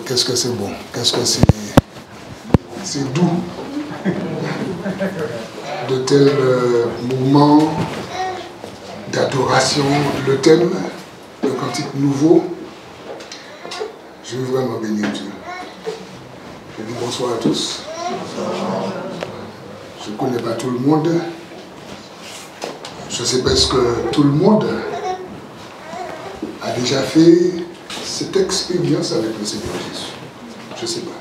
Qu'est-ce que c'est bon, qu'est-ce que c'est doux de tels mouvements d'adoration. Le thème, le cantique nouveau, je veux vraiment bénir Dieu. Je dis bonsoir à tous. Je ne connais pas tout le monde. Je ne sais pas ce que tout le monde a déjà fait cette expérience avec le Seigneur Jésus. Je ne sais pas.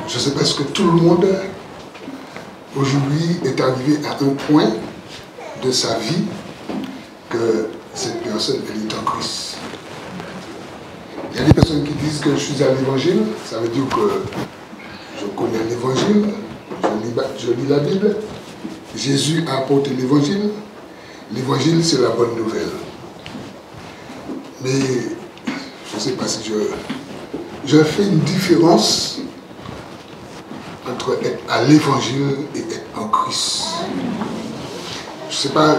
Je ne sais pas ce que tout le monde aujourd'hui est arrivé à un point de sa vie que cette personne elle est en Christ. Il y a des personnes qui disent que je suis à l'évangile, ça veut dire que je connais l'évangile, je lis la Bible, Jésus a apporté l'évangile, l'évangile c'est la bonne nouvelle. Mais je ne sais pas si je fais une différence entre être à l'évangile et être en Christ. Je ne sais pas,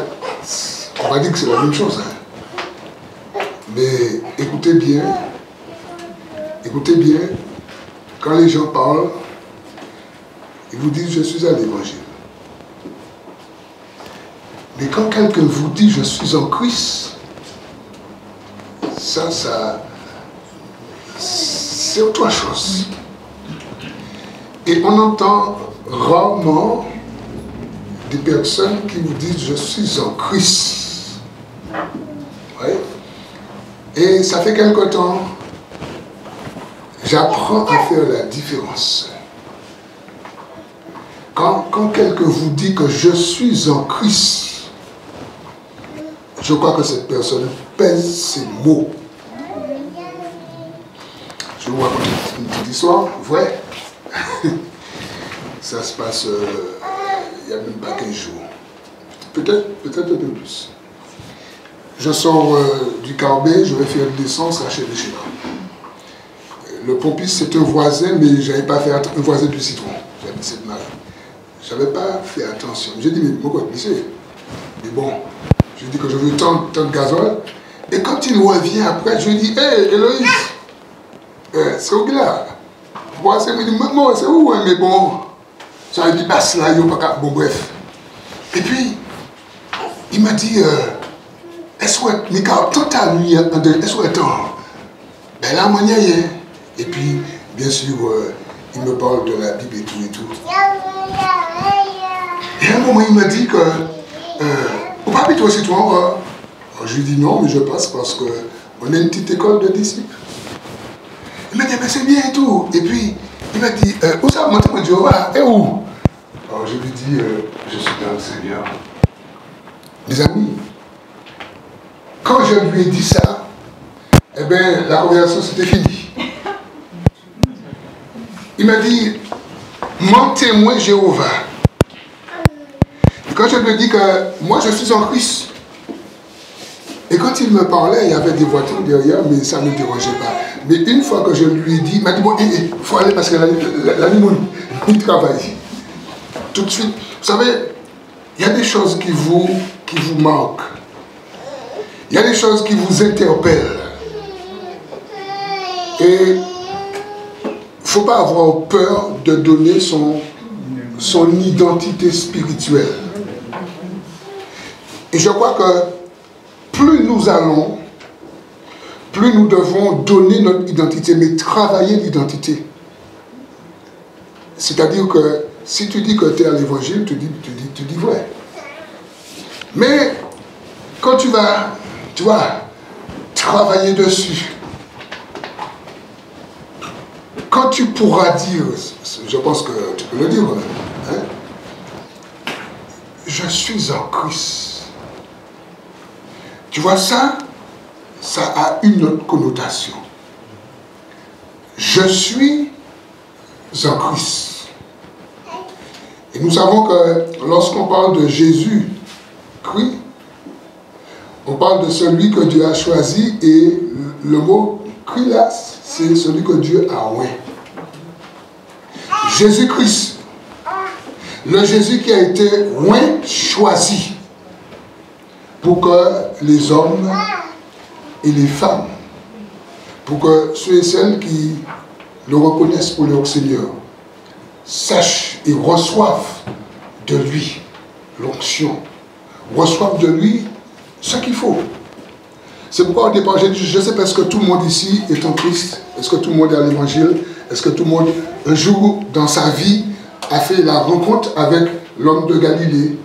on va dire que c'est la même chose. Hein. Mais écoutez bien, quand les gens parlent, ils vous disent je suis à l'évangile. Mais quand quelqu'un vous dit je suis en Christ, ça c'est autre chose. Et on entend rarement des personnes qui vous disent je suis en Christ. Ouais. Et ça fait quelque temps, j'apprends à faire la différence. Quand quelqu'un vous dit que je suis en Christ, je crois que cette personne pèse ses mots. Je vous raconte une petite histoire, vrai. Ça se passe il n'y a même pas 15 jours. Peut-être un peu plus. Je sors du Carbet, je vais faire une descente à chez les Chénas. Le pompiste, c'est un voisin, mais je n'avais pas fait un voisin du citron. J'habite cette malle. Je n'avais pas fait attention. J'ai dit, mais pourquoi monsieur? Mais bon, je lui ai dit que je veux tant de gazole. Et quand il revient après, je lui ai dit, hé, Héloïse, c'est où là? Moi, c'est où, mais bon, j'avais dit, basse là, bon, bref. Et puis, il m'a dit, est-ce que, mais quand tout à lui, est-ce que attends, ben là, moi, et puis, bien sûr, il me parle de la Bible et tout et tout. Et à un moment, il m'a dit que, au papier, toi aussi, toi, je lui ai dit non, mais je passe parce qu'on a une petite école de disciples. Il m'a dit, mais c'est bien et tout. Et puis, il m'a dit, où ça va monter mon Dieu? Et où? Alors, je lui ai dit, je suis dans le Seigneur. Mes amis, quand je lui ai dit ça, eh bien, la conversation, c'était fini. Il m'a dit, mon témoin Jéhovah. Et quand je lui ai dit que moi, je suis en Christ, et quand il me parlait, il y avait des voitures derrière, mais ça ne me dérangeait pas. Mais une fois que je lui ai dit, il m'a dit, bon, il faut aller parce que la nuit, il travaille. Tout de suite, vous savez, il y a des choses qui vous manquent. Il y a des choses qui vous interpellent. Et il ne faut pas avoir peur de donner son identité spirituelle. Et je crois que plus nous allons, plus nous devons donner notre identité, mais travailler l'identité. C'est-à-dire que si tu dis que tu es à l'évangile, tu dis vrai. Mais quand tu vas, tu vois, travailler dessus, quand tu pourras dire, je pense que tu peux le dire, hein, je suis en Christ. Tu vois ça a une autre connotation. Je suis en Christ. Et nous savons que lorsqu'on parle de Jésus-Christ, on parle de celui que Dieu a choisi et le mot Christ là, c'est celui que Dieu a oint. Jésus-Christ, le Jésus qui a été oint, choisi pour que les hommes et les femmes pour que ceux et celles qui le reconnaissent pour leur Seigneur sachent et reçoivent de lui l'onction, reçoivent de lui ce qu'il faut. C'est pourquoi au départ j'ai dit, je ne sais pas, est-ce que tout le monde ici est en Christ? Est-ce que tout le monde est à l'évangile? Est-ce que tout le monde, un jour dans sa vie, a fait la rencontre avec l'homme de Galilée,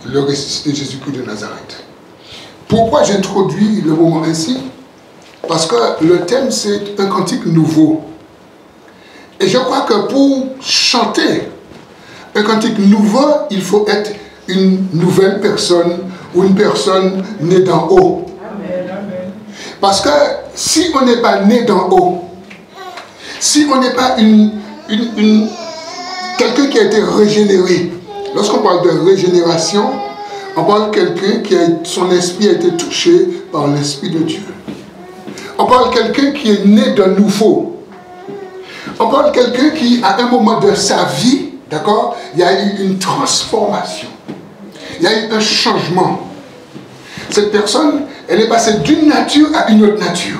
le ressuscité Jésus-Christ de Nazareth? Pourquoi j'introduis le moment ainsi? Parce que le thème, c'est un cantique nouveau. Et je crois que pour chanter un cantique nouveau, il faut être une nouvelle personne ou une personne née d'en haut. Parce que si on n'est pas né d'en haut, si on n'est pas quelqu'un qui a été régénéré, lorsqu'on parle de régénération, on parle de quelqu'un qui son esprit a été touché par l'Esprit de Dieu. On parle de quelqu'un qui est né de nouveau. On parle de quelqu'un qui, à un moment de sa vie, d'accord, il y a eu une transformation. Il y a eu un changement. Cette personne, elle est passée d'une nature à une autre nature.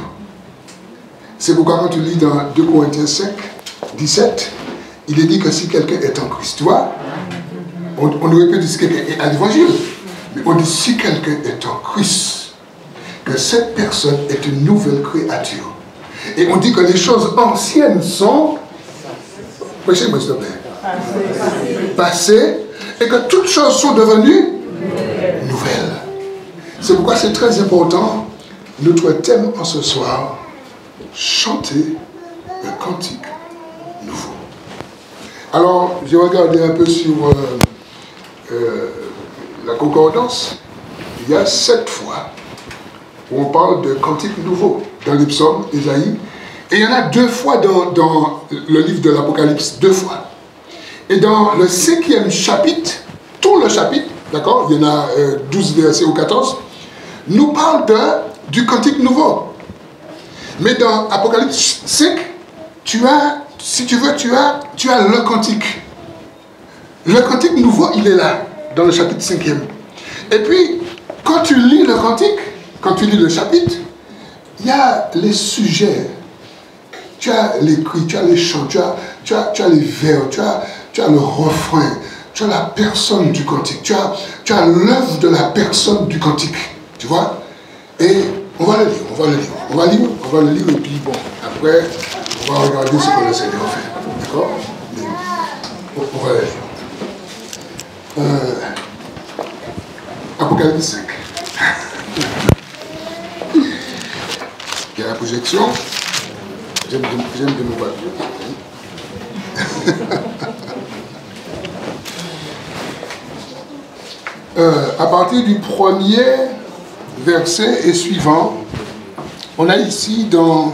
C'est pourquoi quand tu lis dans 2 Corinthiens 5, 17, il est dit que si quelqu'un est en Christ, tu vois, on aurait pu dire que quelqu'un est à l'évangile, mais on dit si quelqu'un est en Christ, que cette personne est une nouvelle créature. Et on dit que les choses anciennes sont, prêchez-moi s'il te plaît, passées, et que toutes choses sont devenues nouvelles. C'est pourquoi c'est très important, notre thème en ce soir, chanter un cantique nouveau. Alors, j'ai regardé un peu sur la concordance. Il y a 7 fois où on parle de cantique nouveau dans les psaumes, Ésaïe. Et il y en a 2 fois dans le livre de l'Apocalypse, 2 fois. Et dans le 5e chapitre, tout le chapitre, d'accord, il y en a 12 versets ou 14, nous parle du cantique nouveau. Mais dans Apocalypse 5, tu as, si tu veux, tu as le cantique. Le cantique nouveau, il est là, dans le chapitre 5e. Et puis, quand tu lis le cantique, quand tu lis le chapitre, il y a les sujets. Tu as les cris, tu as les chants, tu as les vers, tu as le refrain, tu as la personne du cantique, tu as l'œuvre de la personne du cantique. Tu vois? Et on va le lire, on va le lire, et puis bon, après, on va regarder ce que le Seigneur fait. D'accord? On va le lire. Apocalypse 5. Il y a la projection. J'aime de nos papiers. À partir du 1er verset et suivant, on a ici dans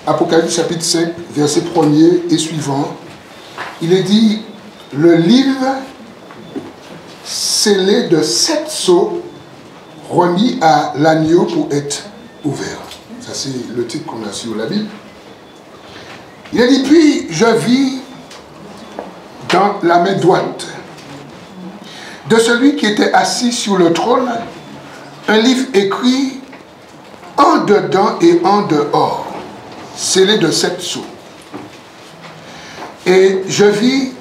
Apocalypse chapitre 5, verset 1er et suivant, il est dit, le livre scellé de 7 sceaux remis à l'agneau pour être ouvert. Ça c'est le titre qu'on a sur la Bible. Il a dit, puis je vis dans la main droite de celui qui était assis sur le trône un livre écrit en dedans et en dehors, scellé de 7 sceaux. Et je vis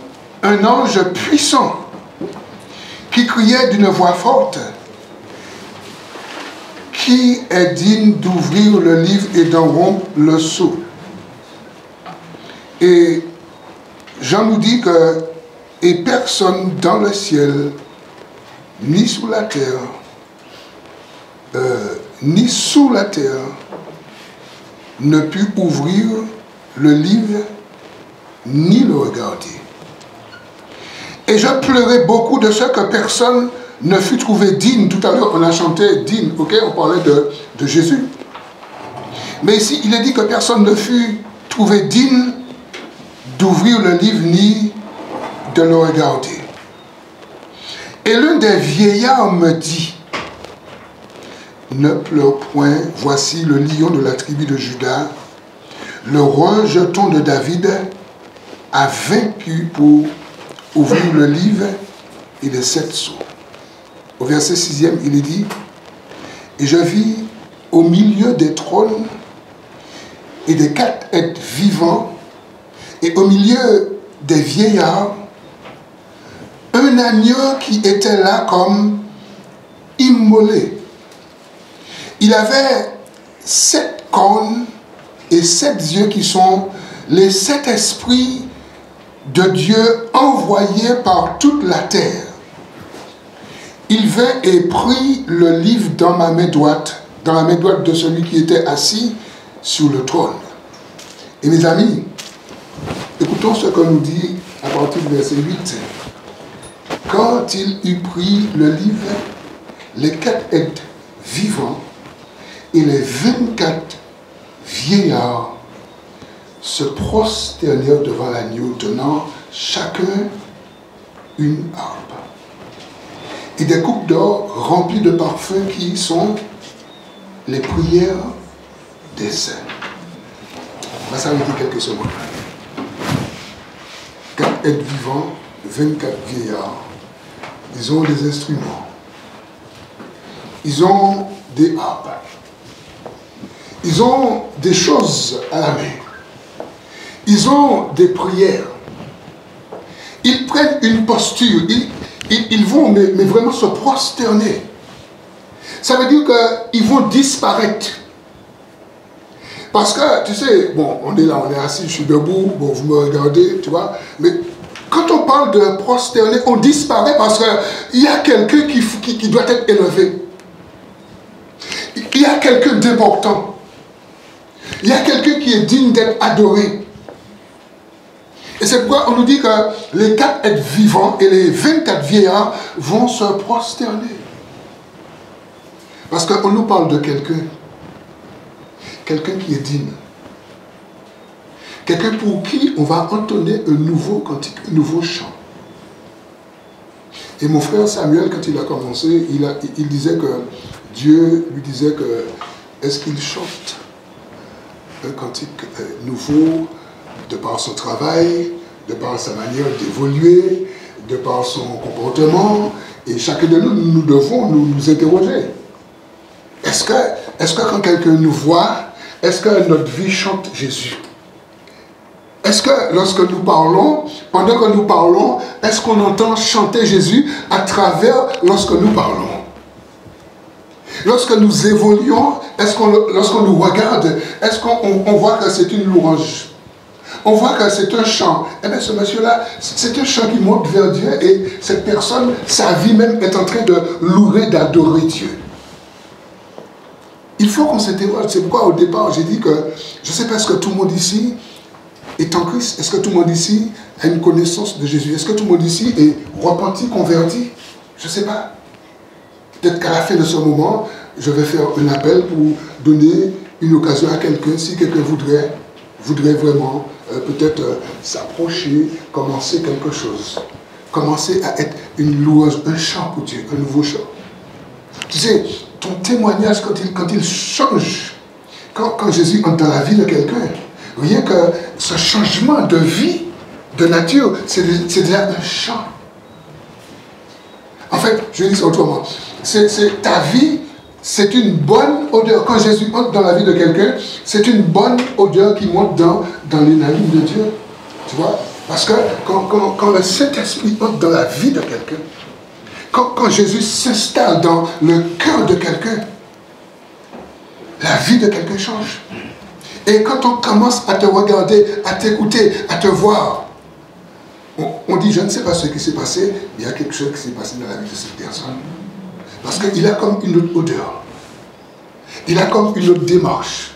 un ange puissant qui criait d'une voix forte, qui est digne d'ouvrir le livre et d'en rompre le sceau. Et Jean nous dit que et personne dans le ciel, ni sous la terre, ni sous la terre, ne put ouvrir le livre, ni le regarder. Et je pleurais beaucoup de ce que personne ne fut trouvé digne. Tout à l'heure, on a chanté digne, ok, on parlait de Jésus. Mais ici, il est dit que personne ne fut trouvé digne d'ouvrir le livre, ni de le regarder. Et l'un des vieillards me dit, ne pleure point, voici le lion de la tribu de Juda, le rejeton de David, a vaincu pour ouvrir le livre et les 7 sceaux. Au verset 6e, il est dit, et je vis au milieu des trônes et des 4 êtres vivants, et au milieu des vieillards, un agneau qui était là comme immolé. Il avait 7 cornes et 7 yeux qui sont les 7 esprits de Dieu envoyés par toute la terre. Il vint et prit le livre dans la main droite de celui qui était assis sur le trône. Et mes amis, écoutons ce que nous dit à partir du verset 8. Quand il eut pris le livre, les 4 êtres vivants et les 24 vieillards se prosternèrent devant l'agneau, tenant chacun une harpe et des coupes d'or remplies de parfums qui sont les prières des saints. On va s'arrêter quelques secondes. 4 êtres vivants, 24 vieillards. Ils ont des instruments. Ils ont des harpes. Ils ont des choses à la main. Ils ont des prières. Ils prennent une posture. Ils vont mais vraiment se prosterner. Ça veut dire qu'ils vont disparaître. Parce que, tu sais, bon, on est là, on est assis, je suis debout, bon, vous me regardez, tu vois, mais quand on parle de prosterner, on disparaît parce qu'il y a quelqu'un qui doit être élevé. Il y a quelqu'un d'important. Il y a quelqu'un qui est digne d'être adoré. Et c'est pourquoi on nous dit que les 4 êtres vivants et les 24 vieillards vont se prosterner. Parce qu'on nous parle de quelqu'un. Quelqu'un qui est digne. Quelqu'un pour qui on va entonner un nouveau cantique, un nouveau chant. Et mon frère Samuel, quand il a commencé, il disait que Dieu lui disait que est-ce qu'il chante un cantique nouveau de par son travail, de par sa manière d'évoluer, de par son comportement. Et chacun de nous, nous devons nous interroger. Est-ce que quand quelqu'un nous voit, est-ce que notre vie chante Jésus? Est-ce que lorsque nous parlons, pendant que nous parlons, est-ce qu'on entend chanter Jésus à travers lorsque nous parlons? Lorsque nous évoluons, lorsqu'on nous regarde, est-ce qu'on voit que c'est une louange? On voit que c'est un chant. Eh bien, ce monsieur-là, c'est un chant qui monte vers Dieu et cette personne, sa vie même est en train de louer, d'adorer Dieu. Il faut qu'on s'interroge. C'est pourquoi au départ, j'ai dit que je ne sais pas, est-ce que tout le monde ici est en Christ? Est-ce que tout le monde ici a une connaissance de Jésus? Est-ce que tout le monde ici est repenti, converti? Je ne sais pas. Peut-être qu'à la fin de ce moment, je vais faire un appel pour donner une occasion à quelqu'un, si quelqu'un voudrait vraiment peut-être s'approcher, commencer quelque chose. Commencer à être une louange, un chant pour Dieu, un nouveau chant. Tu sais, ton témoignage, quand il change, quand Jésus entre dans la vie de quelqu'un, rien que ce changement de vie, de nature, c'est déjà un chant. En fait, je vais dire ça autrement. Ta vie, c'est une bonne odeur. Quand Jésus entre dans la vie de quelqu'un, c'est une bonne odeur qui monte dans les narines de Dieu. Tu vois? Parce que quand le Saint-Esprit entre dans la vie de quelqu'un, quand Jésus s'installe dans le cœur de quelqu'un, la vie de quelqu'un change. Et quand on commence à te regarder, à t'écouter, à te voir, on dit, je ne sais pas ce qui s'est passé, mais il y a quelque chose qui s'est passé dans la vie de cette personne. Parce qu'il a comme une autre odeur. Il a comme une autre démarche.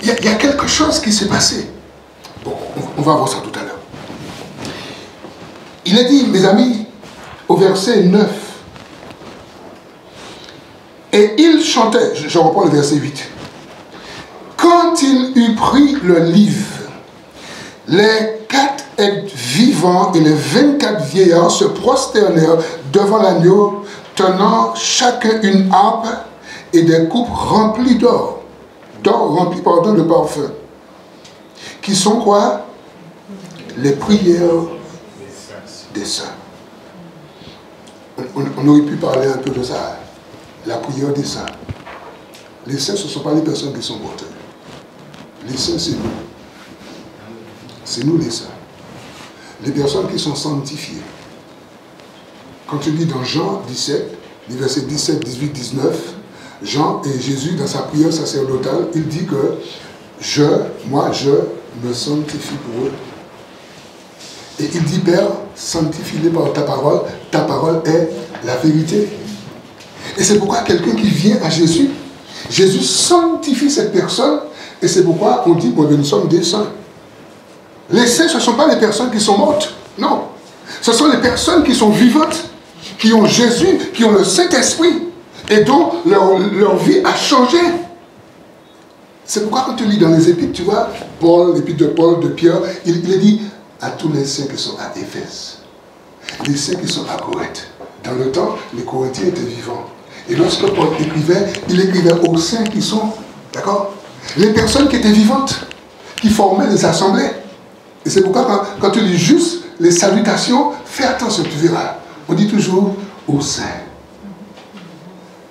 Il y a quelque chose qui s'est passé. Bon, on va voir ça tout à l'heure. Il a dit, mes amis, au verset 9, et il chantait, je reprends le verset 8, quand il eut pris le livre, les 4 êtres vivants et les 24 vieillards se prosternèrent devant l'agneau, tenant chacun une harpe et des coupes remplies d'or. D'or rempli, pardon, de parfum. Qui sont quoi? Les prières des saints. On aurait pu parler un peu de ça. La prière des saints. Les saints, ce ne sont pas les personnes qui sont mortes. Les saints, c'est nous. C'est nous les saints. Les personnes qui sont sanctifiées. Quand tu lis dans Jean 17, les versets 17, 18, 19, Jean et Jésus, dans sa prière sacerdotale, il dit que moi, je me sanctifie pour eux. Et il dit, Père, sanctifie-les par ta parole est la vérité. Et c'est pourquoi quelqu'un qui vient à Jésus, Jésus sanctifie cette personne, et c'est pourquoi on dit que nous sommes des saints. Les saints, ce ne sont pas les personnes qui sont mortes, non. Ce sont les personnes qui sont vivantes, qui ont Jésus, qui ont le Saint-Esprit, et dont leur vie a changé. C'est pourquoi quand tu lis dans les épîtres, tu vois, l'épître de Paul, de Pierre, il dit à tous les saints qui sont à Éphèse, les saints qui sont à Corinthe. Dans le temps, les Corinthiens étaient vivants. Et lorsque Paul écrivait, il écrivait aux saints qui sont, d'accord, les personnes qui étaient vivantes, qui formaient les assemblées. Et c'est pourquoi quand tu lis juste les salutations, fais attention, tu verras. On dit toujours aux saints.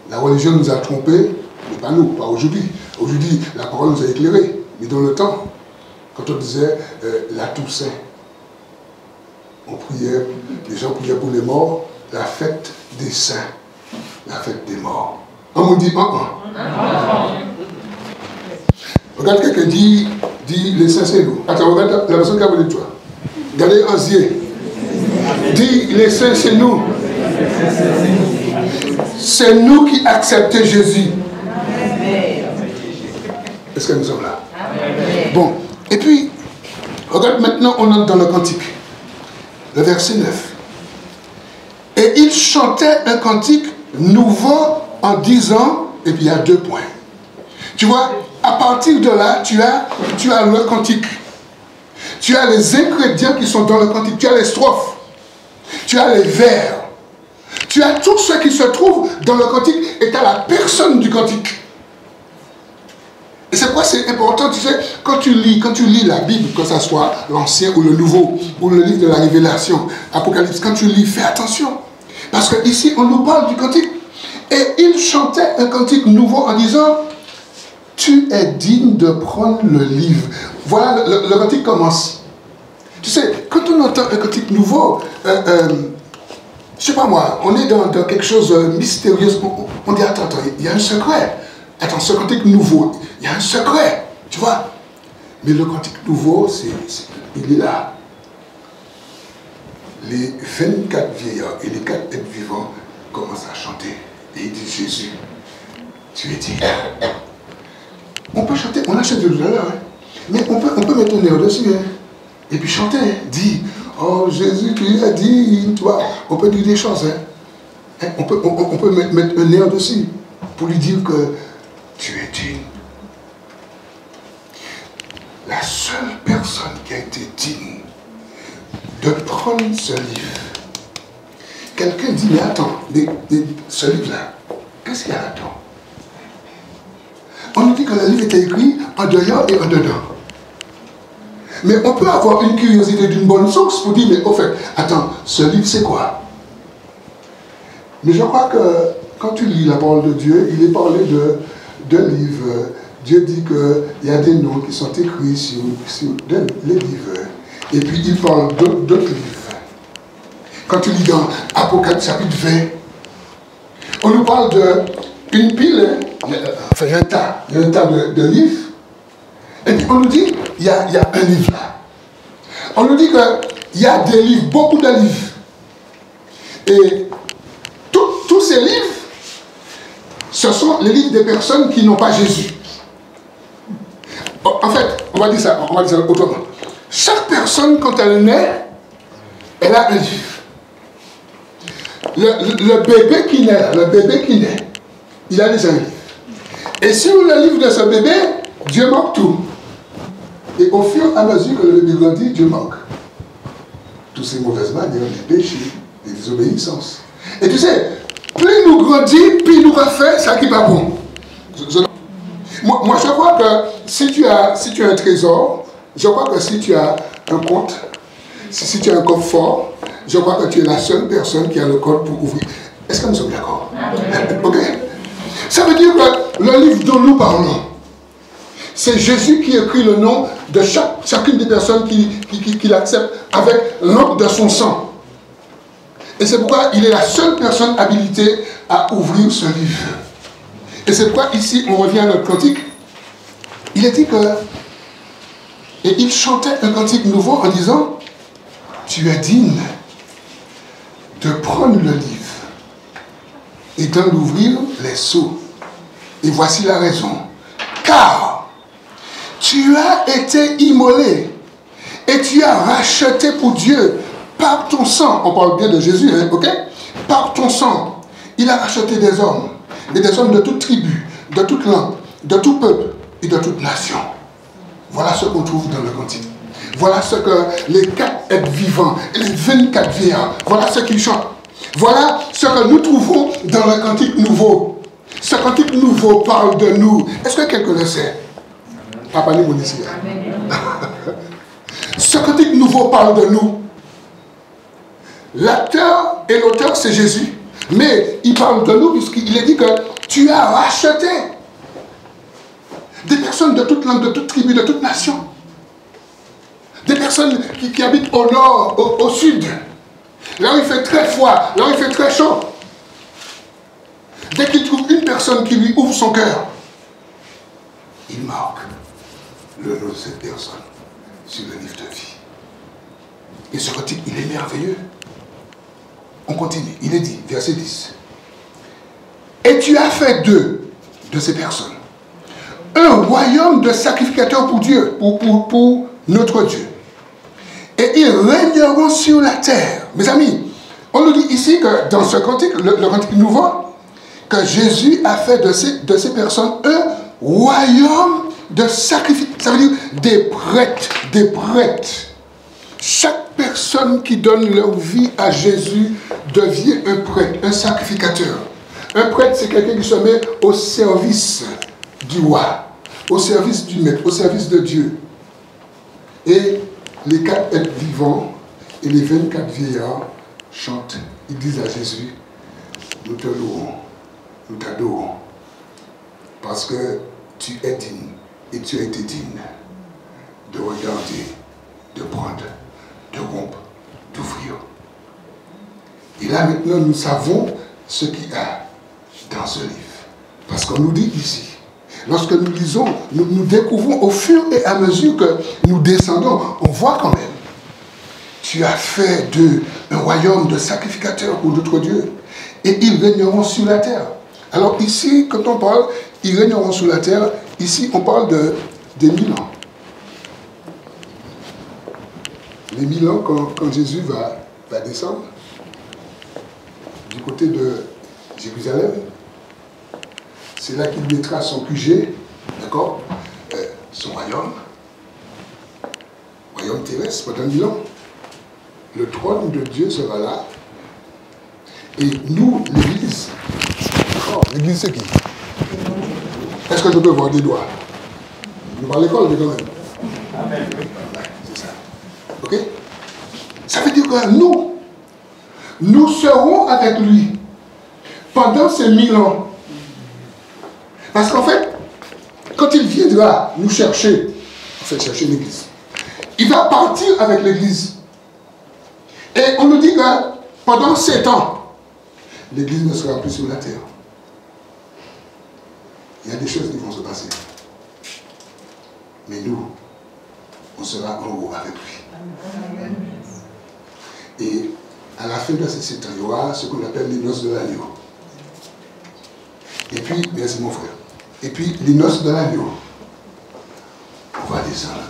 La religion nous a trompés, mais pas nous, pas aujourd'hui. Aujourd'hui, la parole nous a éclairés. Mais dans le temps, quand on disait la Toussaint, on priait, les gens priaient pour les morts, la fête des saints, la fête des morts. On me dit Regarde quelqu'un dit les saints c'est nous. Attends, regarde la personne qui a voulu de toi. Regardez Anzier. Dis les saints c'est nous. C'est nous qui acceptons Jésus. Est-ce que nous sommes là? Bon, et puis, regarde maintenant, on entre dans le cantique. Le verset 9. Et il chantait un cantique nouveau en disant, et puis il y a 2 points. Tu vois, à partir de là, tu as le cantique. Tu as les ingrédients qui sont dans le cantique. Tu as les strophes. Tu as les vers. Tu as tout ce qui se trouve dans le cantique et tu as la personne du cantique. Et c'est pourquoi c'est important, tu sais, quand tu lis la Bible, que ce soit l'Ancien ou le Nouveau, ou le livre de la Révélation, Apocalypse, quand tu lis, fais attention. Parce qu'ici, on nous parle du cantique. Et il chantait un cantique nouveau en disant, tu es digne de prendre le livre. Voilà, le cantique commence. Tu sais, quand on entend un cantique nouveau, je sais pas moi, on est dans quelque chose de mystérieux. On dit, attends, il y a un secret. Attends, ce cantique nouveau, il y a un secret, tu vois. Mais le cantique nouveau, il est là. Les 24 vieillards et les 4 êtres vivants commencent à chanter. Et ils disent, Jésus, tu es digne. On peut chanter, on a chanté tout à l'heure, hein. Mais on peut mettre un air dessus, hein. Et puis chanter, dis, oh Jésus, tu es digne, tu vois. On peut dire des choses, hein. On peut mettre un air dessus pour lui dire que tu es digne. La seule personne qui a été digne de prendre ce livre. Quelqu'un dit, mais attends, ce livre-là, qu'est-ce qu'il y a là-dedans? On nous dit que le livre était écrit en dehors et en dedans. Mais on peut avoir une curiosité d'une bonne source pour dire, mais au fait, attends, ce livre c'est quoi? Mais je crois que quand tu lis la parole de Dieu, il est parlé de livres. Dieu dit qu'il y a des noms qui sont écrits sur les livres. Et puis il parle d'autres livres. Quand tu lis dans Apocalypse chapitre 20, on nous parle d'une pile, enfin il y a un tas de livres. Et puis on nous dit, il y a un livre là. On nous dit qu'il y a des livres, beaucoup de livres. Et tous ces livres, ce sont les livres des personnes qui n'ont pas Jésus. En fait, on va dire ça autrement. Chaque personne, quand elle naît, elle a un livre. Le bébé qui naît, il a déjà un livre. Et sur le livre de ce bébé, Dieu marque tout. Et au fur et à mesure que le bébé grandit, Dieu marque toutes ces mauvaises manières, les péchés, les désobéissances. Et tu sais, plus nous grandit, plus nous refait ça qui va bon. Moi, je crois que si tu as un trésor, je crois que si tu as un compte, si tu as un coffre fort, je crois que tu es la seule personne qui a le code pour ouvrir. Est-ce que nous sommes d'accord? Ok. Ça veut dire que le livre dont nous parlons, C'est Jésus qui écrit le nom de chacune des personnes qui l'acceptent avec l'encre de son sang. Et c'est pourquoi il est la seule personne habilitée à ouvrir ce livre. Et c'est pourquoi ici, on revient à notre cantique. Il est dit que... Et il chantait un cantique nouveau en disant, tu es digne de prendre le livre et d'en ouvrir les sceaux. Et voici la raison. Car tu as été immolé et tu as racheté pour Dieu par ton sang. On parle bien de Jésus, hein, ok? Par ton sang, il a racheté des hommes. Et des hommes de toute tribu, de toute langue, de tout peuple et de toute nation. Voilà ce qu'on trouve dans le cantique. Voilà ce que les 4 êtres vivants et les 24 vieillards, voilà ce qu'ils chantent. Voilà ce que nous trouvons dans le cantique nouveau. Ce cantique nouveau parle de nous. Est-ce que quelqu'un le sait? Papa, mon ici. Ce cantique nouveau parle de nous. L'acteur et l'auteur, c'est Jésus. Mais il parle de nous puisqu'il est dit que tu as racheté des personnes de toute langue, de toute tribu, de toute nation. Des personnes qui habitent au nord, au sud. Là où il fait très froid, là où il fait très chaud. Dès qu'il trouve une personne qui lui ouvre son cœur, il marque le nom de cette personne sur le livre de vie. Et ce cantique, il est merveilleux. On continue. Il est dit, verset 10. Et tu as fait d'eux, de ces personnes, un royaume de sacrificateurs pour Dieu, pour notre Dieu. Et ils régneront sur la terre. Mes amis, on nous dit ici que dans ce cantique, le cantique nouveau, que Jésus a fait de ces personnes un royaume de sacrificateurs. Ça veut dire des prêtres, des prêtres. Chaque personne qui donne leur vie à Jésus devient un prêtre, un sacrificateur. Un prêtre, c'est quelqu'un qui se met au service du roi, au service du maître, au service de Dieu. Et les 4 êtres vivants et les 24 vieillards chantent. Ils disent à Jésus, nous te louons, nous t'adorons, parce que tu es digne et tu as été digne de regarder, de prendre, de rompre, d'ouvrir. Et là maintenant nous savons ce qu'il y a dans ce livre. Parce qu'on nous dit ici, lorsque nous lisons, nous découvrons au fur et à mesure que nous descendons, on voit quand même. Tu as fait d'eux un royaume de sacrificateurs pour notre Dieu. Et ils régneront sur la terre. Alors ici, quand on parle, ils régneront sur la terre, ici on parle des 1000 ans. Les 1000 ans quand Jésus va descendre du côté de Jérusalem, c'est là qu'il mettra son QG, d'accord, son royaume terrestre pendant 1000 ans. Le trône de Dieu sera là. Et nous, l'Église, l'Église c'est qui? Est-ce que je peux voir des doigts? Je parle l'école, mais quand même. Amen. C'est ça. Ok? Ça veut dire que nous serons avec lui pendant ces 1000 ans. Parce qu'en fait, quand il viendra nous chercher, enfin chercher l'Église, il va partir avec l'Église. Et on nous dit que pendant 7 ans, l'Église ne sera plus sur la terre. Il y a des choses qui vont se passer. Mais nous, on sera en haut avec lui. Et à la fin de ces 7 ans, il y aura ce qu'on appelle les noces de l'agneau. Et puis, merci mon frère. Et puis, les noces de l'agneau, on va descendre.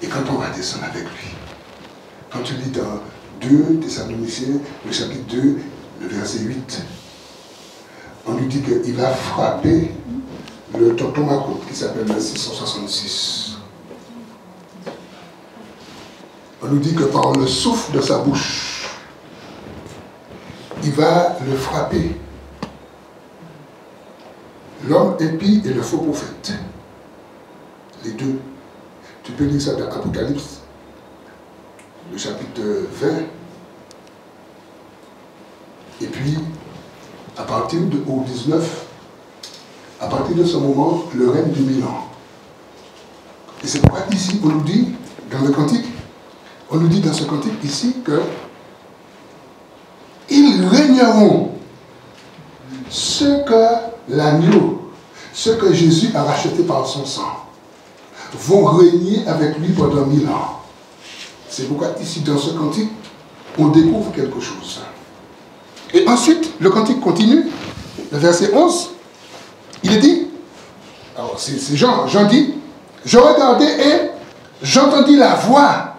Et quand on va descendre avec lui, quand tu lis dans 2 Thessaloniciens, le chapitre 2, le verset 8, on lui dit qu'il va frapper le tonton Macron qui s'appelle le 666. On nous dit que par le souffle de sa bouche, il va le frapper. L'homme impie et le faux prophète. Les deux. Tu peux lire ça dans Apocalypse, le chapitre 20. Et puis, à partir de au 19, À partir de ce moment, le règne du 1000 ans. Et c'est pourquoi ici, on nous dit, dans le cantique, on nous dit dans ce cantique ici que ils régneront ce que l'agneau, ce que Jésus a racheté par son sang, vont régner avec lui pendant 1000 ans. C'est pourquoi ici, dans ce cantique, on découvre quelque chose. Et ensuite, le cantique continue, le verset 11, il est dit, alors c'est Jean dit, je regardais et j'entendis la voix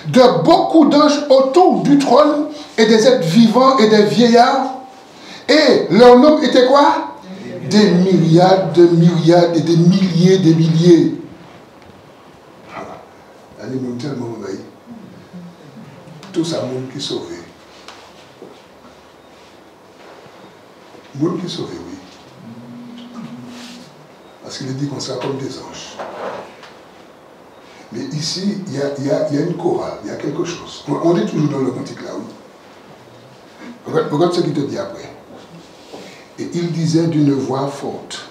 de beaucoup d'anges autour du trône et des êtres vivants et des vieillards. Et leur nom était quoi? Des myriades, de myriades et des milliers, des milliers. Allez, nous tellement envahi. Tout ça, monde qui sauvé. Monde qui sauvé, oui. Parce qu'il est dit qu'on sera comme des anges. Mais ici, il y a une chorale, il y a quelque chose. On est toujours dans le cantique là, oui. Regarde ce qu'il te dit après. Et il disait d'une voix forte,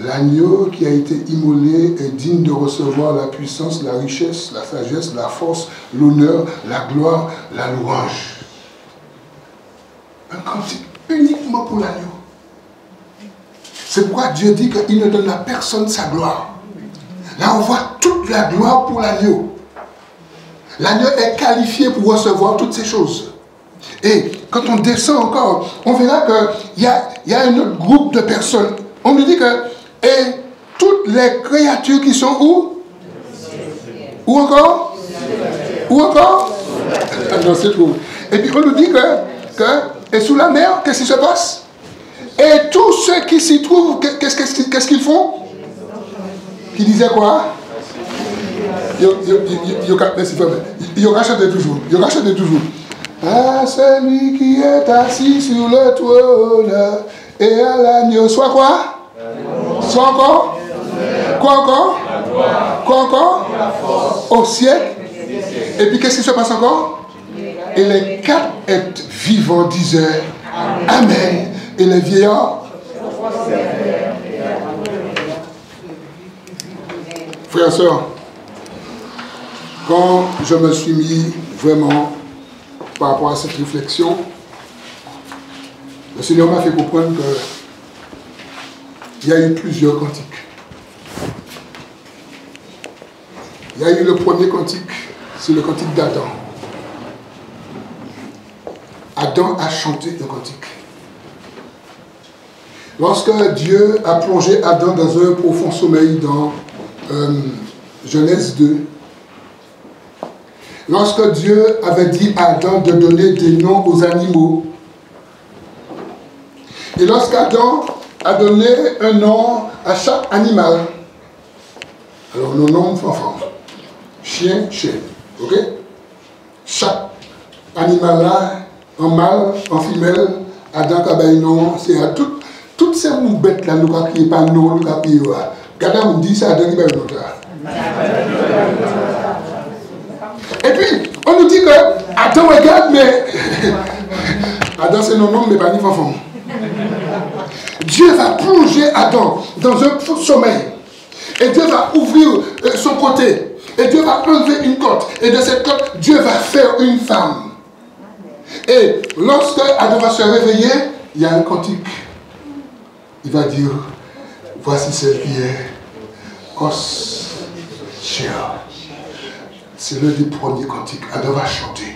l'agneau qui a été immolé est digne de recevoir la puissance, la richesse, la sagesse, la force, l'honneur, la gloire, la louange. Un cantique uniquement pour l'agneau. C'est pourquoi Dieu dit qu'il ne donne à personne sa gloire. Là, on voit toute la gloire pour l'agneau. L'agneau est qualifié pour recevoir toutes ces choses. Et quand on descend encore, on verra qu'il y a un autre groupe de personnes. On nous dit que et toutes les créatures qui sont où? Où encore? Où encore? Non, c'est trop. Et puis on nous dit que et sous la mer, qu'est-ce qui se passe? Et tous ceux qui s'y trouvent, qu'est-ce qu'ils font? Qui disaient quoi? Ils rachètent toujours. Ils rachètent toujours. À celui qui est assis sur le trône et à l'agneau, soit quoi? Soit encore? Quoi encore? Quoi encore? Au siècle. Et puis qu'est-ce qui se passe encore? Et les 4 êtres vivants disaient Amen. Et les vieillards? Frères et sœurs, quand je me suis mis vraiment par rapport à cette réflexion, le Seigneur m'a fait comprendre qu'il y a eu plusieurs cantiques. Il y a eu le premier cantique, c'est le cantique d'Adam. Adam a chanté le cantique. Lorsque Dieu a plongé Adam dans un profond sommeil dans Genèse 2, lorsque Dieu avait dit à Adam de donner des noms aux animaux, et lorsqu'Adam a donné un nom à chaque animal, alors nos noms enfants, chien, chien, ok? Chaque animal là, en mâle, en femelle, Adam a un nom, c'est à toutes ces bêtes là, nous avons pas nom, nous avons crié. Quand on dit ça, Adam qui a un nom là. Et puis, on nous dit que Adam regarde, mais Adam c'est non, mais pas ni enfant. Dieu va plonger Adam dans un sommeil. Et Dieu va ouvrir son côté. Et Dieu va enlever une côte. Et de cette côte, Dieu va faire une femme. Et lorsque Adam va se réveiller, il y a un cantique. Il va dire, voici celle qui est Koshia. C'est l'un des premiers cantiques. Adam va chanter.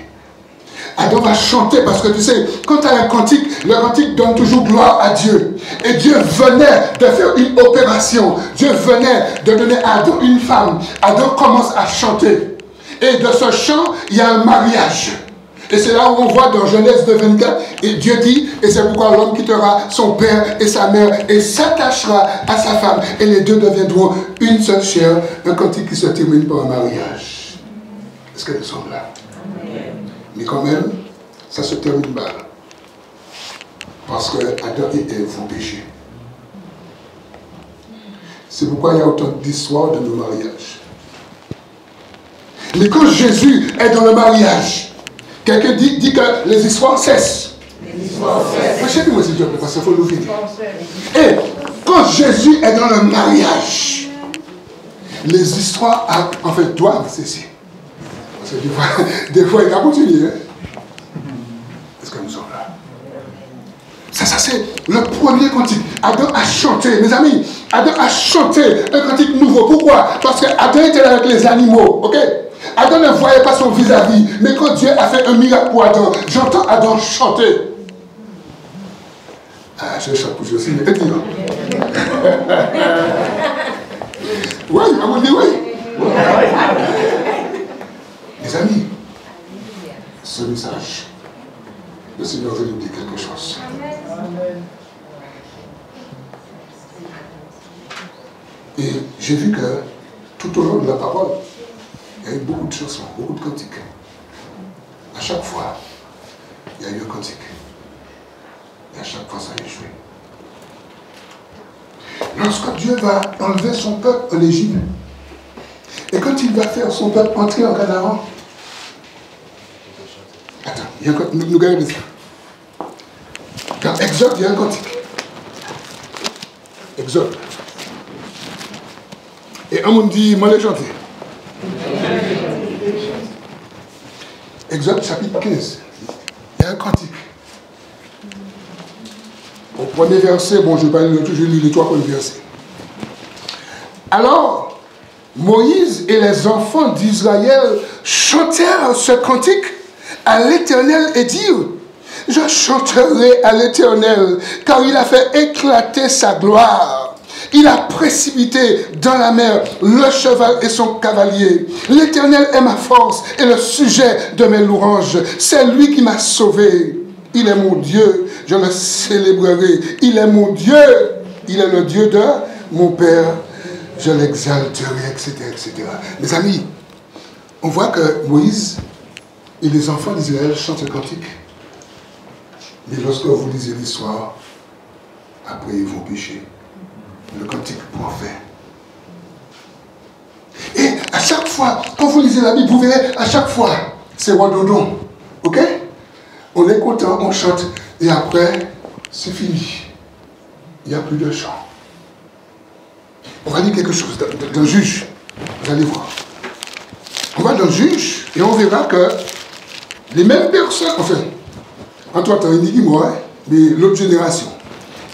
Adam va chanter parce que tu sais, quand tu as un cantique, le cantique donne toujours gloire à Dieu. Et Dieu venait de faire une opération. Dieu venait de donner à Adam une femme. Adam commence à chanter. Et de ce chant, il y a un mariage. Et c'est là où on voit dans Genèse 2:24, et Dieu dit, et c'est pourquoi l'homme quittera son père et sa mère et s'attachera à sa femme. Et les deux deviendront une seule chair. Un cantique qui se termine par un mariage. Est-ce que nous sommes là? Mais quand même, ça se termine mal. Parce que Adam et Ève vont pécher. C'est pourquoi il y a autant d'histoires de nos mariages. Mais quand Jésus est dans le mariage, quelqu'un dit que les histoires cessent. Les histoires cessent. Chez moi, s'il te plaît, parce qu'il faut nous finir. Et Quand Jésus est dans le mariage, les histoires, en fait, doivent cesser. Parce que des fois il a continué. Est-ce que nous sommes là? Ça c'est le premier cantique. Adam a chanté, mes amis. Adam a chanté un cantique nouveau. Pourquoi? Parce que Adam était là avec les animaux. Ok? Adam ne voyait pas son vis-à-vis. Mais quand Dieu a fait un miracle pour Adam, j'entends Adam chanter. Ah, je chante pour Jésus. Et dis non. Oui, on vous dit oui. Mes amis, ce message, le Seigneur veut nous dire quelque chose. Et j'ai vu que tout au long de la parole, il y a eu beaucoup de chansons, beaucoup de cantiques. À chaque fois, il y a eu un cantique. Et à chaque fois, ça a échoué. Lorsque Dieu va enlever son peuple en Égypte, et quand il va faire son peuple entrer en Canaan, attends, il y a un cantique, nous gagnons ça. Dans Exode, il y a un cantique. Exode. Et un monde dit, moi les chanter. Exode chapitre 15. Il y a un cantique. Au premier verset, bon, je ne vais pas lire tout, je lis les 3 premiers versets. Alors, Moïse et les enfants d'Israël chantèrent ce cantique à l'Éternel et dirent: je chanterai à l'Éternel, car il a fait éclater sa gloire. Il a précipité dans la mer le cheval et son cavalier. L'Éternel est ma force et le sujet de mes louanges. C'est lui qui m'a sauvé. Il est mon Dieu, je le célébrerai. Il est mon Dieu, il est le Dieu de mon Père. Je l'exalterai, etc., etc. Mes amis, on voit que Moïse et les enfants d'Israël chantent le cantique. Mais lorsque vous lisez l'histoire, après ils vont pécher. Le cantique pour en faire. Et à chaque fois, quand vous lisez la Bible, vous verrez, à chaque fois, c'est Wadodon. Ok? On est content, on chante, et après, c'est fini. Il n'y a plus de chant. On va dire quelque chose d'un juge. Vous allez voir. On va dans le juge, et on verra que les mêmes personnes, enfin, entre toi, il dit moi, mais l'autre génération.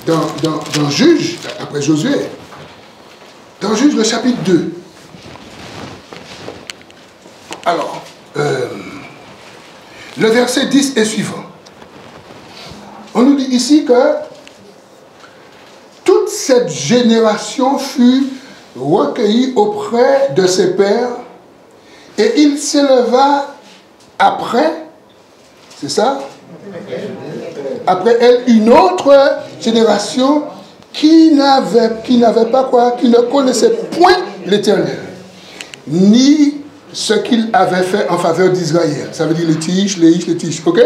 Dans Juge, après Josué, dans Juge, le chapitre 2. Alors, le verset 10 est suivant. On nous dit ici que toute cette génération fut recueillie auprès de ses pères et il s'éleva après, c'est ça? Après elle, une autre génération qui n'avait pas quoi, qui ne connaissait point l'Éternel, ni ce qu'il avait fait en faveur d'Israël. Ça veut dire les tiges, les tiges, ok?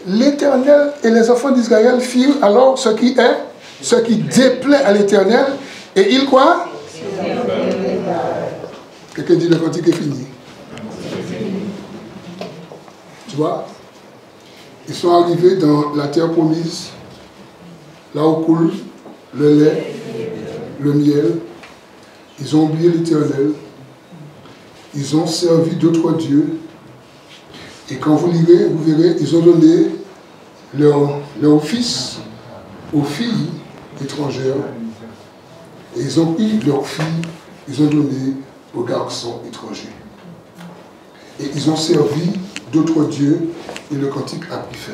L'Éternel et les enfants d'Israël firent alors ce qui déplaît à l'Éternel, et il quoi? Quelqu'un dit le cantique est fini. Tu vois? Ils sont arrivés dans la terre promise, là où coule le lait, le miel. Ils ont oublié l'Éternel. Ils ont servi d'autres dieux. Et quand vous lirez, vous verrez, ils ont donné leur fils aux filles étrangères. Et ils ont pris leurs filles, ils ont donné aux garçons étrangers. Et ils ont servi d'autres dieux, et le cantique a pris fin.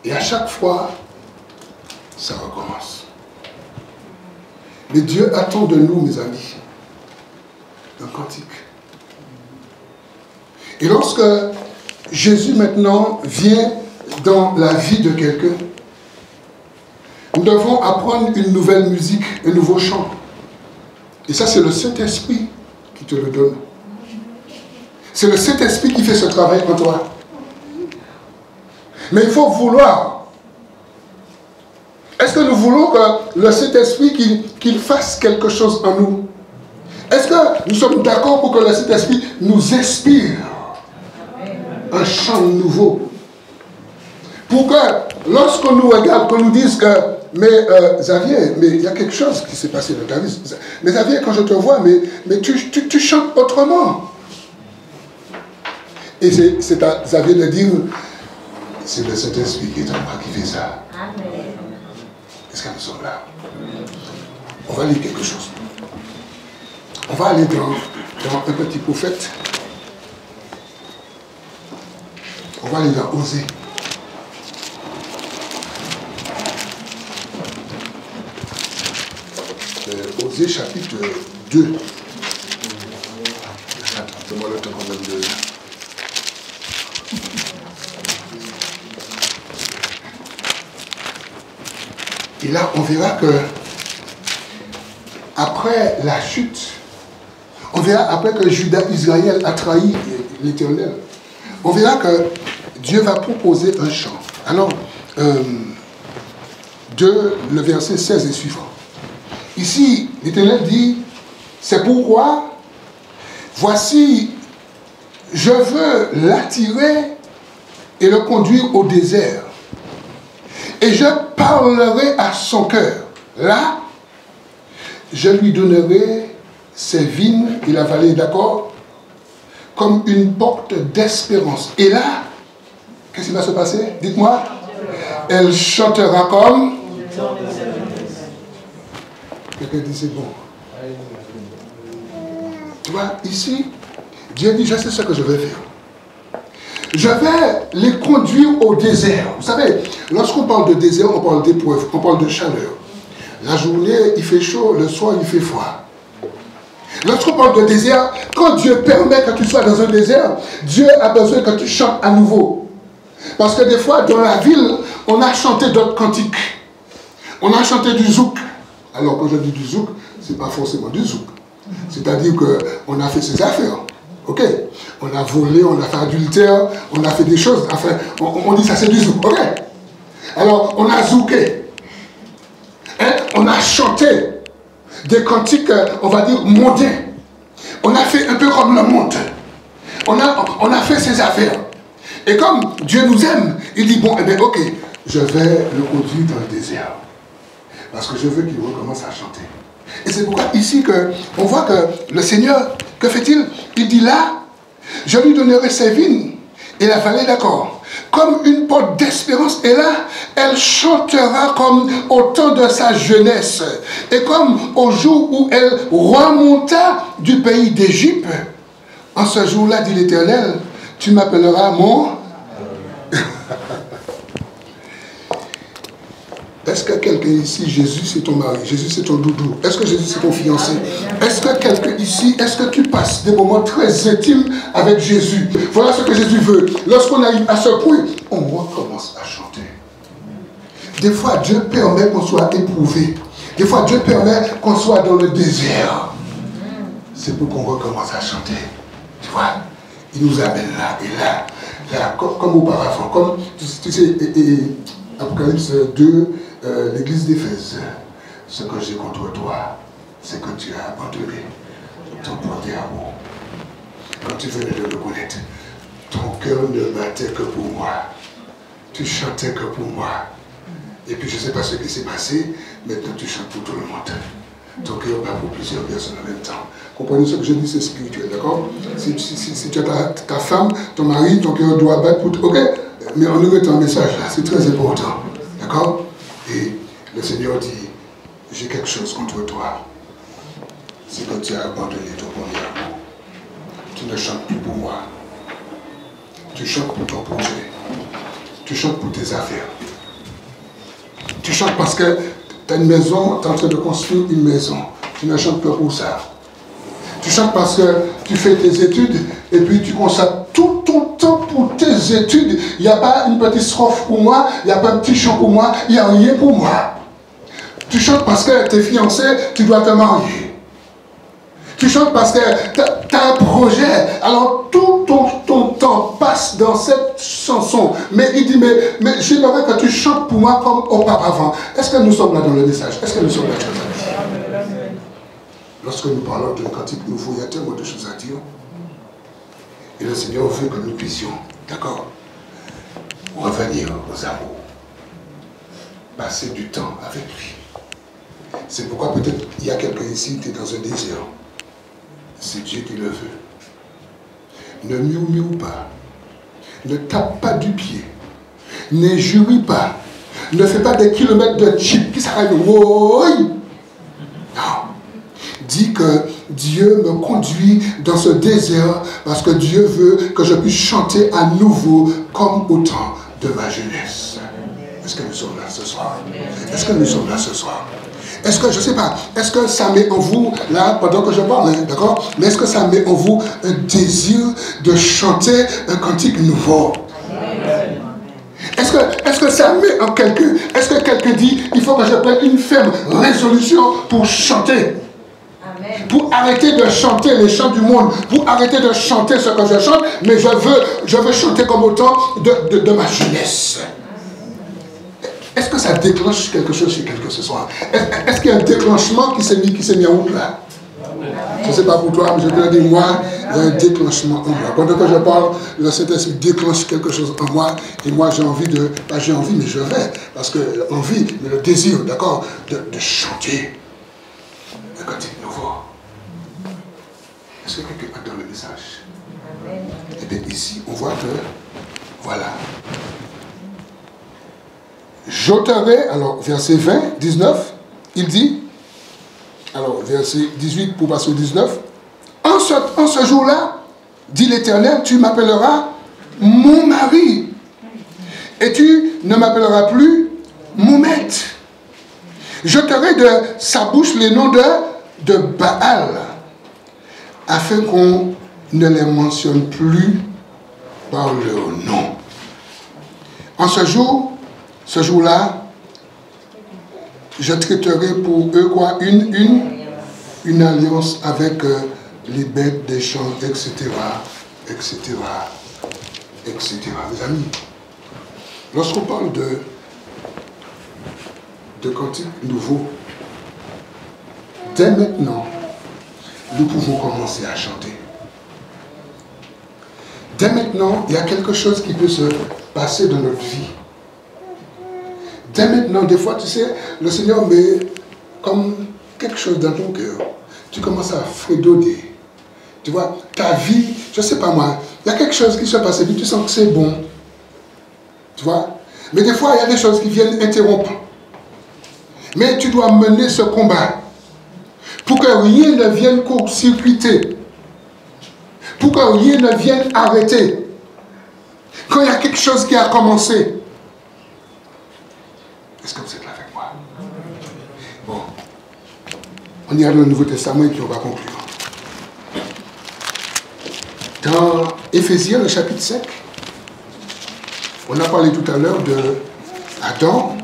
Et à chaque fois, ça recommence. Mais Dieu attend de nous, mes amis, un cantique. Et lorsque Jésus maintenant vient dans la vie de quelqu'un, nous devons apprendre une nouvelle musique, un nouveau chant. Et ça, c'est le Saint-Esprit qui te le donne. C'est le Saint-Esprit qui fait ce travail en toi. Mais il faut vouloir. Est-ce que nous voulons que le Saint-Esprit qu'il fasse quelque chose en nous? Est-ce que nous sommes d'accord pour que le Saint-Esprit nous inspire un chant nouveau? Pour que lorsqu'on nous regarde, qu'on nous dise que, mais Xavier, mais il y a quelque chose qui s'est passé dans ta vie. Mais Xavier, quand je te vois, mais tu chantes autrement. Et c'est à Xavier de dire, c'est le Saint-Esprit qui est en moi qui fait ça. Amen. Est-ce que nous sommes là? On va lire quelque chose. On va aller dans un petit prophète. On va aller dans Osée. Osée chapitre 2. Attends-moi le temps qu'on même de... Et là, on verra que après la chute, on verra après que Judas, Israël a trahi l'Éternel, on verra que Dieu va proposer un chant. Alors, le verset 16 et suivant. Ici, l'Éternel dit, c'est pourquoi, voici, je veux l'attirer et le conduire au désert. Et je parlerai à son cœur. Là, je lui donnerai ses vignes et la vallée d'accord, comme une porte d'espérance. Et là, qu'est-ce qui va se passer? Dites-moi. Elle chantera comme... Quelqu'un dit c'est bon. Tu vois, ici, Dieu dit, je sais ce que je vais faire. Je vais les conduire au désert. Vous savez, lorsqu'on parle de désert, on parle d'épreuve, on parle de chaleur. La journée, il fait chaud, le soir, il fait froid. Lorsqu'on parle de désert, quand Dieu permet que tu sois dans un désert, Dieu a besoin que tu chantes à nouveau. Parce que des fois, dans la ville, on a chanté d'autres cantiques. On a chanté du zouk. Alors, quand je dis du zouk, ce n'est pas forcément du zouk. C'est-à-dire qu'on a fait ses affaires. Ok, on a volé, on a fait adultère, on a fait des choses, enfin, on dit ça c'est du zouk, ok. Alors, on a zouké, hein? On a chanté des cantiques, on va dire, mondains. On a fait un peu comme le monde. On a fait ses affaires. Et comme Dieu nous aime, il dit, bon, eh bien, ok, je vais le conduire dans le désert. Parce que je veux qu'il recommence à chanter. Et c'est pourquoi ici on voit que le Seigneur, que fait-il? Il dit là, je lui donnerai ses vignes et la vallée d'accord, comme une porte d'espérance. Et là, elle chantera comme au temps de sa jeunesse. Et comme au jour où elle remonta du pays d'Égypte. En ce jour-là, dit l'Éternel, tu m'appelleras mon... Est-ce que quelqu'un ici, Jésus c'est ton mari, Jésus c'est ton doudou, est-ce que Jésus c'est ton fiancé? Est-ce que quelqu'un ici, est-ce que tu passes des moments très intimes avec Jésus? Voilà ce que Jésus veut. Lorsqu'on arrive à ce point, on recommence à chanter. Des fois, Dieu permet qu'on soit éprouvé. Des fois, Dieu permet qu'on soit dans le désert. C'est pour qu'on recommence à chanter. Tu vois? Il nous amène là et là, comme auparavant. Comme, tu sais, Apocalypse 2, l'église d'Éphèse. Ce que j'ai contre toi, c'est que tu as abandonné ton premier amour. Quand tu venais de le connaître, ton cœur ne battait que pour moi. Tu chantais que pour moi. Et puis je ne sais pas ce qui s'est passé, maintenant tu chantes pour tout le monde. Ton cœur bat pour plusieurs personnes en même temps. Comprenez ce que je dis, c'est spirituel, d'accord? Si tu as ta femme, ton mari, ton cœur doit battre pour tout. Ok? Mais on nous met un message là, c'est très important. D'accord? Et le Seigneur dit, j'ai quelque chose contre toi. C'est que tu as abandonné ton premier amour. Tu ne chantes plus pour moi. Tu chantes pour ton projet. Tu chantes pour tes affaires. Tu chantes parce que tu as une maison, tu es en train de construire une maison. Tu ne chantes pas pour ça. Tu chantes parce que tu fais tes études et puis tu consacres tout ton temps pour tes études. Il n'y a pas une petite strophe pour moi, il n'y a pas un petit chant pour moi, il n'y a rien pour moi. Tu chantes parce que tu es fiancé, tu dois te marier. Tu chantes parce que tu as un projet. Alors tout ton temps passe dans cette chanson. Mais il dit, mais j'aimerais que tu chantes pour moi comme auparavant. Est-ce que nous sommes là dans le message? Est-ce que nous sommes là dans le message? Lorsque nous parlons d'un cantique nouveau, il y a tellement de choses à dire. Et le Seigneur veut que nous puissions, d'accord, revenir aux amours. passer du temps avec lui. C'est pourquoi peut-être il y a quelqu'un ici qui est dans un désir. C'est Dieu qui le veut. Ne murmure pas. Ne tape pas du pied. Ne jurie pas. Ne fais pas des kilomètres de chip qui s'arrêtent. Non. Dis que Dieu me conduit dans ce désert parce que Dieu veut que je puisse chanter à nouveau comme au temps de ma jeunesse. Est-ce que nous sommes là ce soir? Est-ce que nous sommes là ce soir? Est-ce que, je ne sais pas, est-ce que ça met en vous, là, pendant que je parle, hein, d'accord? Mais est-ce que ça met en vous un désir de chanter un cantique nouveau? Est-ce que ça met en quelqu'un, est-ce que quelqu'un dit, il faut que je prenne une ferme résolution pour chanter? Amen. Pour arrêter de chanter les chants du monde, pour arrêter de chanter ce que je chante, mais je veux chanter comme au temps de ma jeunesse. Est-ce que ça déclenche quelque chose chez quelqu'un ce soir? Est-ce qu'il y a un déclenchement qui s'est mis en route là? Je ne sais pas pour toi, mais je te le dis, moi, il y a un déclenchement en moi. Pendant que je parle, le Saint-Esprit déclenche quelque chose en moi, et moi j'ai envie de, pas j'ai envie, mais je vais, parce que l'envie, mais le désir, d'accord, de chanter un cantique nouveau. Est-ce que quelqu'un a dans le message? Et bien ici, on voit que, voilà. J'ôterai, alors verset 20, 19, il dit, alors verset 18 pour passer au 19, en ce jour-là, dit l'Éternel, tu m'appelleras mon mari, et tu ne m'appelleras plus mon maître. J'ôterai de sa bouche les noms de Baal, afin qu'on ne les mentionne plus par leur nom. En ce jour-là, je traiterai pour eux quoi? Une alliance avec les bêtes des champs, etc., etc., etc. Mes amis, lorsqu'on parle de cantique nouveau, dès maintenant, nous pouvons commencer à chanter. Dès maintenant, il y a quelque chose qui peut se passer dans notre vie. Dès maintenant, des fois, tu sais, le Seigneur met comme quelque chose dans ton cœur. Tu commences à fredonner. Tu vois, ta vie, je ne sais pas moi, il y a quelque chose qui se passe et puis tu sens que c'est bon. Tu vois? Mais des fois, il y a des choses qui viennent interrompre. Mais tu dois mener ce combat pour que rien ne vienne court-circuiter. Pour que rien ne vienne arrêter. Quand il y a quelque chose qui a commencé. Est-ce que vous êtes là avec moi? Bon. On ira dans le Nouveau Testament et puis on va conclure. Dans Éphésiens, le chapitre 5, on a parlé tout à l'heure de Adam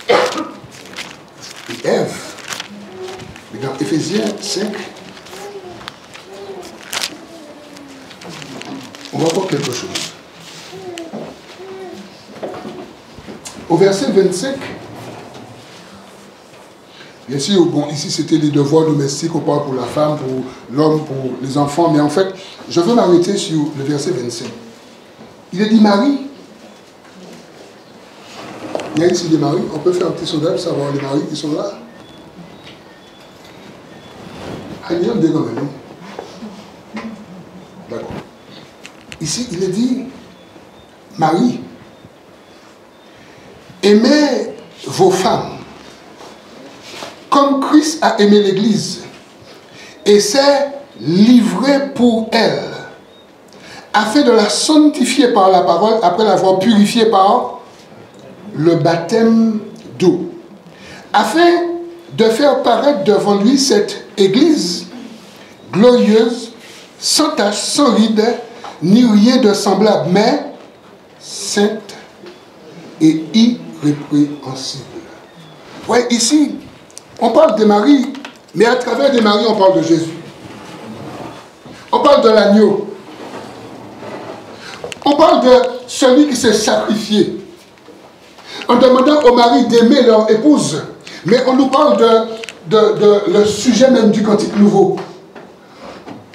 et Ève. Mais dans Éphésiens 5, on va voir quelque chose. Au verset 25, bien sûr, bon, ici c'était les devoirs domestiques, on parle pour la femme, pour l'homme, pour les enfants, mais en fait, je veux m'arrêter sur le verset 25. Il est dit Marie. Il y a ici des maris, on peut faire un petit sondage pour savoir les maris qui sont là. Ah, il y a des quand même. D'accord. Ici, il est dit Marie. Aimez vos femmes comme Christ a aimé l'Église et s'est livré pour elle afin de la sanctifier par la parole après l'avoir purifiée par le baptême d'eau, afin de faire paraître devant lui cette Église glorieuse, sans tache, sans ride, ni rien de semblable, mais sainte et irrépréhensible. Oui, ici, on parle des maris, mais à travers des maris, on parle de Jésus. On parle de l'agneau. On parle de celui qui s'est sacrifié. En demandant aux maris d'aimer leur épouse. Mais on nous parle de le sujet même du cantique nouveau.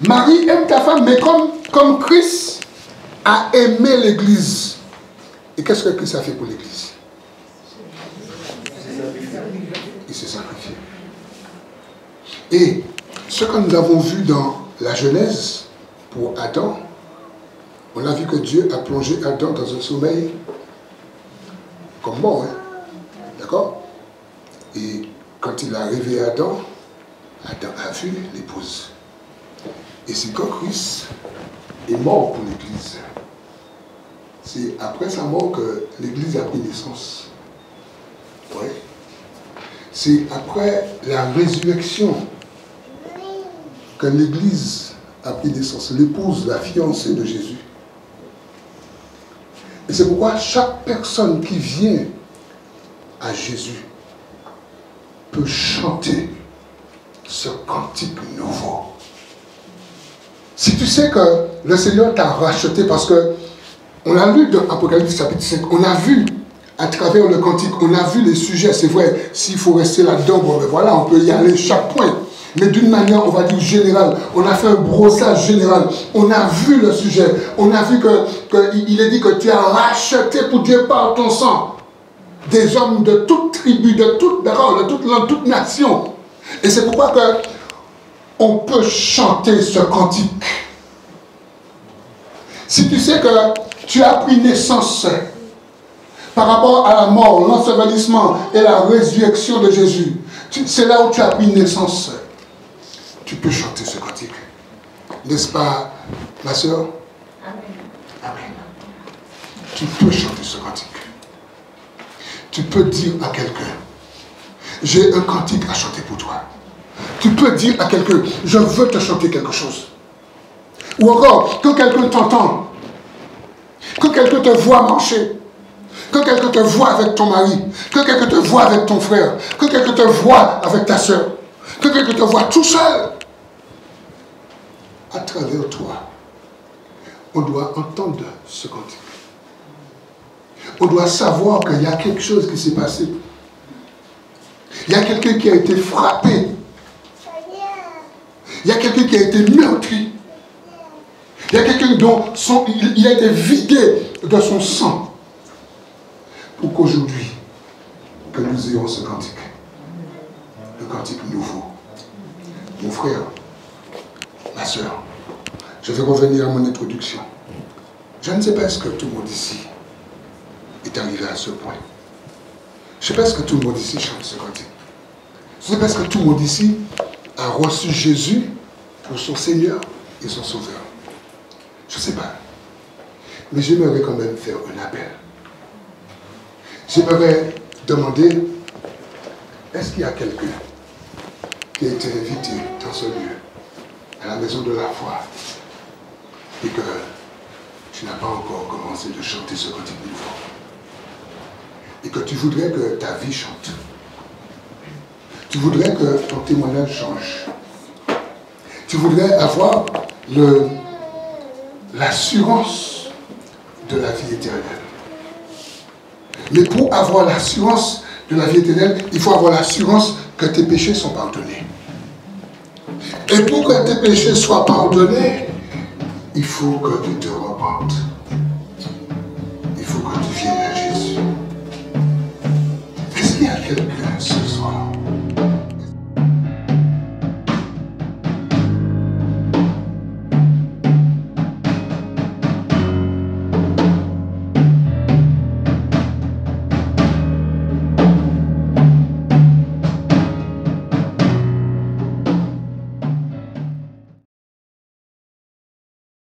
Marie, aime ta femme, mais comme Christ a aimé l'Église. Et qu'est-ce que Christ a fait pour l'Église? s'est sacrifié. Et ce que nous avons vu dans la Genèse pour Adam, on a vu que Dieu a plongé Adam dans un sommeil comme mort, hein? D'accord? Et quand il a réveillé Adam, Adam a vu l'épouse. Et c'est quand Christ est mort pour l'Église. C'est après sa mort que l'Église a pris naissance. Ouais. C'est après la résurrection que l'Église a pris naissance. L'épouse, la fiancée de Jésus. Et c'est pourquoi chaque personne qui vient à Jésus peut chanter ce cantique nouveau. Si tu sais que le Seigneur t'a racheté, parce que on a lu dans Apocalypse chapitre 5, on a vu à travers le cantique, on a vu les sujets, c'est vrai, s'il faut rester là-dedans, bon, ben voilà, on peut y aller chaque point. Mais d'une manière, on va dire générale, on a fait un brossage général, on a vu le sujet, on a vu qu'il est dit que tu as racheté pour Dieu par ton sang des hommes de toute tribu, de toute parole, de toute langue, de toute nation. Et c'est pourquoi on peut chanter ce cantique. Si tu sais que tu as pris naissance par rapport à la mort, l'ensevelissement et la résurrection de Jésus, c'est là où tu as pris naissance. Tu peux chanter ce cantique. N'est-ce pas, ma soeur? Amen. Amen. Tu peux chanter ce cantique. Tu peux dire à quelqu'un, j'ai un cantique à chanter pour toi. Tu peux dire à quelqu'un, je veux te chanter quelque chose. Ou encore, que quelqu'un t'entende, que quelqu'un te voit marcher, que quelqu'un te voit avec ton mari, que quelqu'un te voit avec ton frère, que quelqu'un te voit avec ta soeur, que quelqu'un te voit tout seul. À travers toi, on doit entendre ce cantique. On doit savoir qu'il y a quelque chose qui s'est passé. Il y a quelqu'un qui a été frappé. Il y a quelqu'un qui a été meurtri. Il y a quelqu'un dont il a été vidé de son sang. Pour qu'aujourd'hui, que nous ayons ce cantique. Le cantique nouveau. Mon frère, ma soeur, je vais revenir à mon introduction. Je ne sais pas ce que tout le monde ici est arrivé à ce point. Je ne sais pas ce que tout le monde ici chante ce cantique. Je ne sais pas ce que tout le monde ici a reçu Jésus pour son Seigneur et son Sauveur. Je ne sais pas. Mais j'aimerais quand même faire un appel. J'aimerais demander, est-ce qu'il y a quelqu'un qui a été invité dans ce lieu, à la maison de la foi, et que tu n'as pas encore commencé de chanter ce cantique nouveau, et que tu voudrais que ta vie chante, tu voudrais que ton témoignage change, tu voudrais avoir l'assurance de la vie éternelle. Mais pour avoir l'assurance de la vie éternelle, il faut avoir l'assurance que tes péchés sont pardonnés. Et pour que tes péchés soient pardonnés, il faut que tu te repentes. Il faut que tu viennes à Jésus. Est-ce qu'il y a quelqu'un ce soir